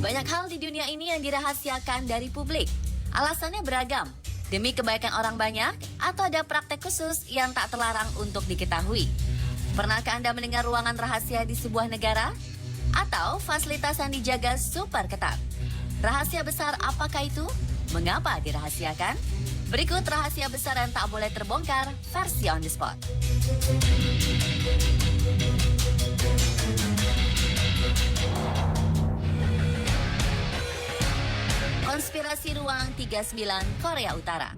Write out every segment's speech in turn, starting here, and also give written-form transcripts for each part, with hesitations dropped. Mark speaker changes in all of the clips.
Speaker 1: Banyak hal di dunia ini yang dirahasiakan dari publik. Alasannya beragam, demi kebaikan orang banyak atau ada praktek khusus yang tak terlarang untuk diketahui. Pernahkah Anda mendengar ruangan rahasia di sebuah negara? Atau fasilitas yang dijaga super ketat? Rahasia besar apakah itu? Mengapa dirahasiakan? Berikut rahasia besar yang tak boleh terbongkar, versi on the spot. Konspirasi Ruang 39 Korea Utara.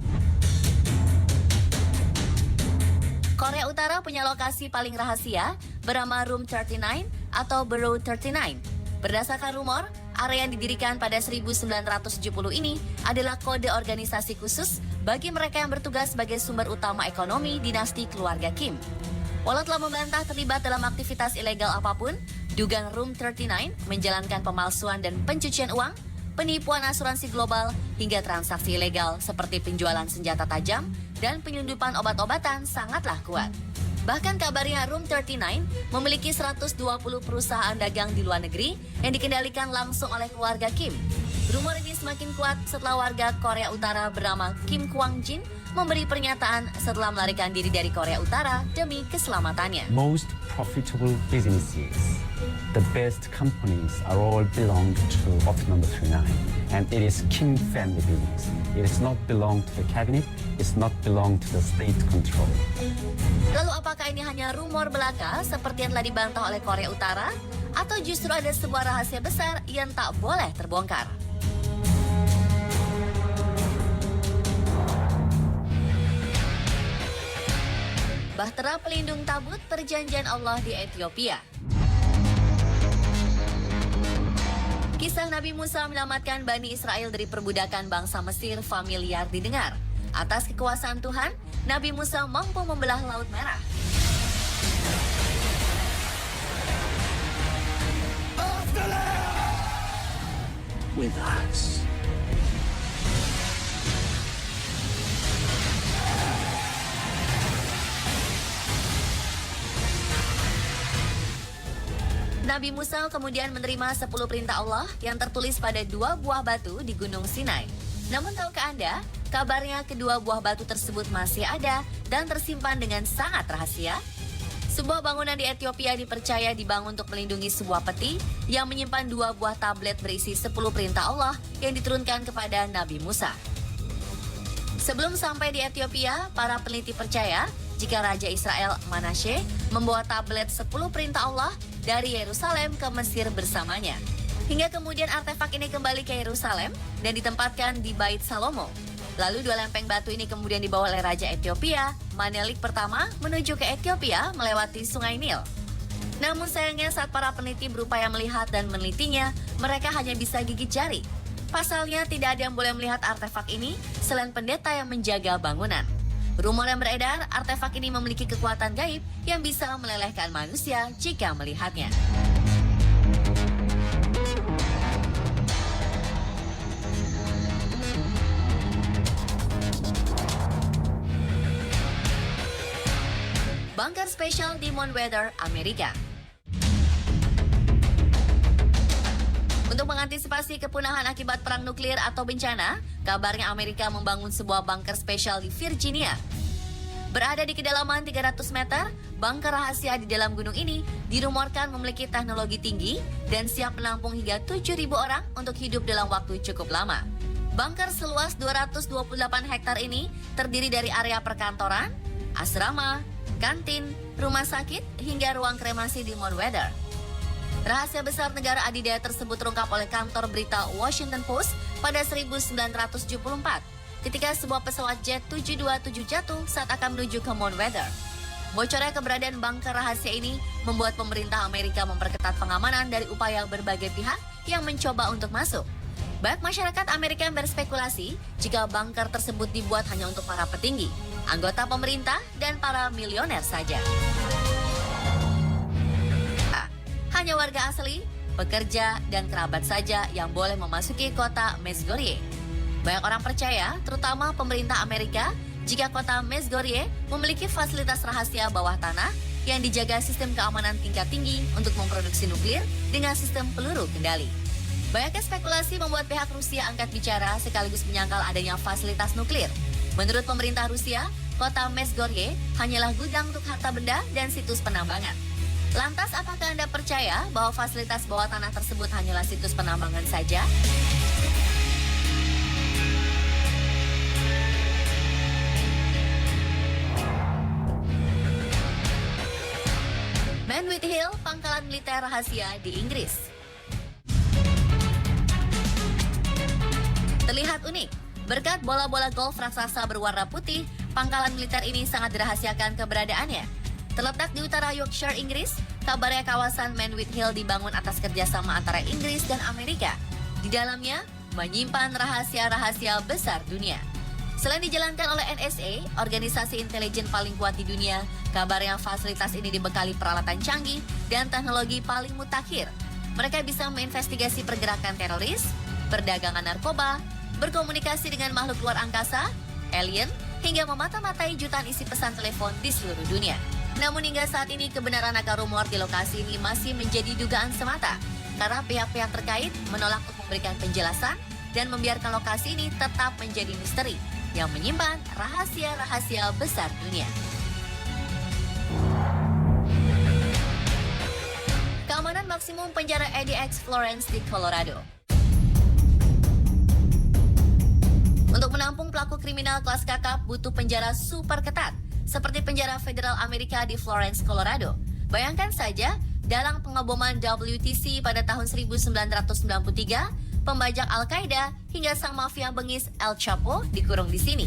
Speaker 1: Korea Utara punya lokasi paling rahasia bernama Room 39 atau Bureau 39. Berdasarkan rumor, area yang didirikan pada 1970 ini adalah kode organisasi khusus bagi mereka yang bertugas sebagai sumber utama ekonomi dinasti keluarga Kim. Walau telah membantah terlibat dalam aktivitas ilegal apapun, dugaan Room 39 menjalankan pemalsuan dan pencucian uang, penipuan asuransi global, hingga transaksi ilegal seperti penjualan senjata tajam dan penyelundupan obat-obatan sangatlah kuat. Bahkan kabarnya Room 39 memiliki 120 perusahaan dagang di luar negeri yang dikendalikan langsung oleh keluarga Kim. Rumor ini semakin kuat setelah warga Korea Utara bernama Kim Kwang Jin memberi pernyataan setelah melarikan diri dari Korea Utara demi keselamatannya.
Speaker 2: Most profitable businesses, the best companies are all belong to office number 39. And it is Kim family business. It is not belong to the cabinet, it's not belong to the state control.
Speaker 1: Lalu apakah ini hanya rumor belaka seperti yang telah dibantah oleh Korea Utara? Atau justru ada sebuah rahasia besar yang tak boleh terbongkar? Bahtera pelindung tabut perjanjian Allah di Ethiopia. Kisah Nabi Musa menyelamatkan Bani Israel dari perbudakan bangsa Mesir familiar didengar. Atas kekuasaan Tuhan, Nabi Musa mampu membelah Laut Merah.
Speaker 2: With us.
Speaker 1: Nabi Musa kemudian menerima 10 perintah Allah yang tertulis pada 2 buah batu di Gunung Sinai. Namun tahukah Anda, kabarnya kedua buah batu tersebut masih ada dan tersimpan dengan sangat rahasia? Sebuah bangunan di Ethiopia dipercaya dibangun untuk melindungi sebuah peti yang menyimpan 2 buah tablet berisi 10 perintah Allah yang diturunkan kepada Nabi Musa. Sebelum sampai di Ethiopia, para peneliti percaya jika Raja Israel Manasye membawa tablet 10 perintah Allah dari Yerusalem ke Mesir bersamanya. Hingga kemudian artefak ini kembali ke Yerusalem dan ditempatkan di Bait Salomo. Lalu 2 lempeng batu ini kemudian dibawa oleh Raja Ethiopia, Menelik pertama, menuju ke Ethiopia melewati Sungai Nil. Namun sayangnya saat para peneliti berupaya melihat dan menelitinya, mereka hanya bisa gigit jari. Pasalnya tidak ada yang boleh melihat artefak ini selain pendeta yang menjaga bangunan. Rumor yang beredar, artefak ini memiliki kekuatan gaib yang bisa melelehkan manusia jika melihatnya. Bunker spesial di Monweather, Amerika. Untuk mengantisipasi kepunahan akibat perang nuklir atau bencana, kabarnya Amerika membangun sebuah bunker spesial di Virginia. Berada di kedalaman 300 meter, bunker rahasia di dalam gunung ini dirumorkan memiliki teknologi tinggi dan siap menampung hingga 7.000 orang untuk hidup dalam waktu cukup lama. Bunker seluas 228 hektar ini terdiri dari area perkantoran, asrama, kantin, rumah sakit, hingga ruang kremasi di Monweather. Rahasia besar negara adidaya tersebut terungkap oleh kantor berita Washington Post pada 1974 ketika sebuah pesawat jet 727 jatuh saat akan menuju ke Monweather. Bocornya keberadaan bunker rahasia ini membuat pemerintah Amerika memperketat pengamanan dari upaya berbagai pihak yang mencoba untuk masuk. Banyak masyarakat Amerika yang berspekulasi jika bunker tersebut dibuat hanya untuk para petinggi, anggota pemerintah, dan para milioner saja. Hanya warga asli, pekerja, dan kerabat saja yang boleh memasuki kota Mesgorie. Banyak orang percaya, terutama pemerintah Amerika, jika kota Mesgorie memiliki fasilitas rahasia bawah tanah yang dijaga sistem keamanan tingkat tinggi untuk memproduksi nuklir dengan sistem peluru kendali. Banyaknya spekulasi membuat pihak Rusia angkat bicara sekaligus menyangkal adanya fasilitas nuklir. Menurut pemerintah Rusia, kota Mesgorye hanyalah gudang untuk harta benda dan situs penambangan. Lantas, apakah Anda percaya bahwa fasilitas bawah tanah tersebut hanyalah situs penambangan saja? Manwith Hill, pangkalan militer rahasia di Inggris. Terlihat unik, berkat bola-bola golf raksasa berwarna putih, pangkalan militer ini sangat dirahasiakan keberadaannya. Terletak di utara Yorkshire, Inggris, kabarnya kawasan Manwith Hill dibangun atas kerjasama antara Inggris dan Amerika. Di dalamnya, menyimpan rahasia-rahasia besar dunia. Selain dijalankan oleh NSA, organisasi intelijen paling kuat di dunia, kabarnya fasilitas ini dibekali peralatan canggih dan teknologi paling mutakhir. Mereka bisa menginvestigasi pergerakan teroris, perdagangan narkoba, berkomunikasi dengan makhluk luar angkasa, alien, hingga memata-matai jutaan isi pesan telepon di seluruh dunia. Namun hingga saat ini kebenaran akar rumor di lokasi ini masih menjadi dugaan semata, karena pihak-pihak terkait menolak untuk memberikan penjelasan dan membiarkan lokasi ini tetap menjadi misteri yang menyimpan rahasia-rahasia besar dunia. Keamanan maksimum penjara ADX Florence di Colorado. Untuk menampung pelaku kriminal kelas kakap butuh penjara super ketat, seperti penjara federal Amerika di Florence, Colorado. Bayangkan saja, dalam pengeboman WTC pada tahun 1993, pembajak Al-Qaeda hingga sang mafia bengis El Chapo dikurung di sini.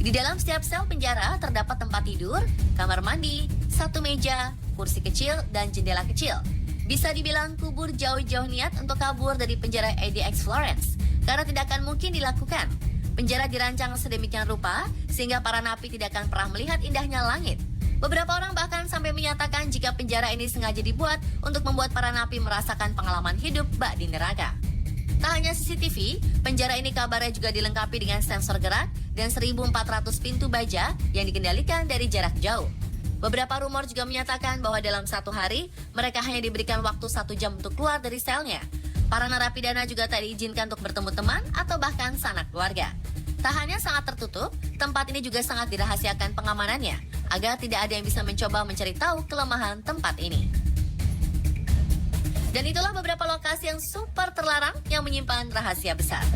Speaker 1: Di dalam setiap sel penjara terdapat tempat tidur, kamar mandi, satu meja, kursi kecil, dan jendela kecil. Bisa dibilang kubur jauh-jauh niat untuk kabur dari penjara ADX Florence, karena tidak akan mungkin dilakukan. Penjara dirancang sedemikian rupa sehingga para napi tidak akan pernah melihat indahnya langit. Beberapa orang bahkan sampai menyatakan jika penjara ini sengaja dibuat untuk membuat para napi merasakan pengalaman hidup bak di neraka. Tak hanya CCTV, penjara ini kabarnya juga dilengkapi dengan sensor gerak dan 1.400 pintu baja yang dikendalikan dari jarak jauh. Beberapa rumor juga menyatakan bahwa dalam satu hari, mereka hanya diberikan waktu 1 jam untuk keluar dari selnya. Para narapidana juga tak diizinkan untuk bertemu teman atau bahkan sanak keluarga. Tak hanya sangat tertutup, tempat ini juga sangat dirahasiakan pengamanannya, agar tidak ada yang bisa mencoba mencari tahu kelemahan tempat ini. Dan itulah beberapa lokasi yang super terlarang yang menyimpan rahasia besar.